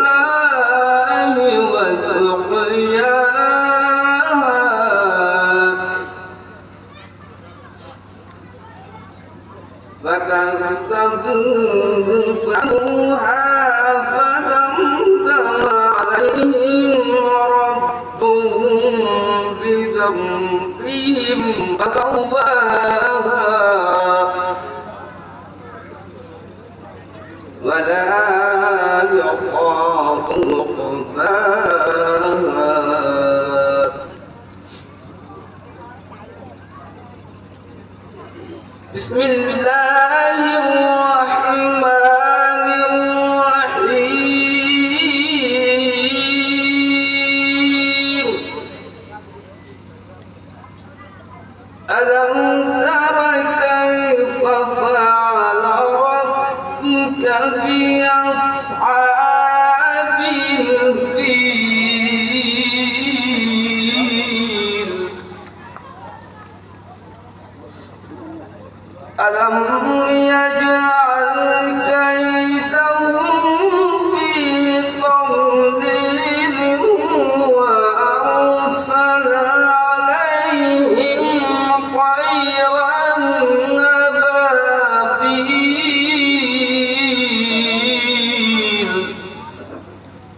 الله وسقياها فكذبوه فعقروها فدمدم عليهم ربهم بذنبهم فسواها ولا يخاف عقباها بسم الله الرحمن الرحيم ألم تر كيف فعل ربك بأصحاب الفيل ألم يجعل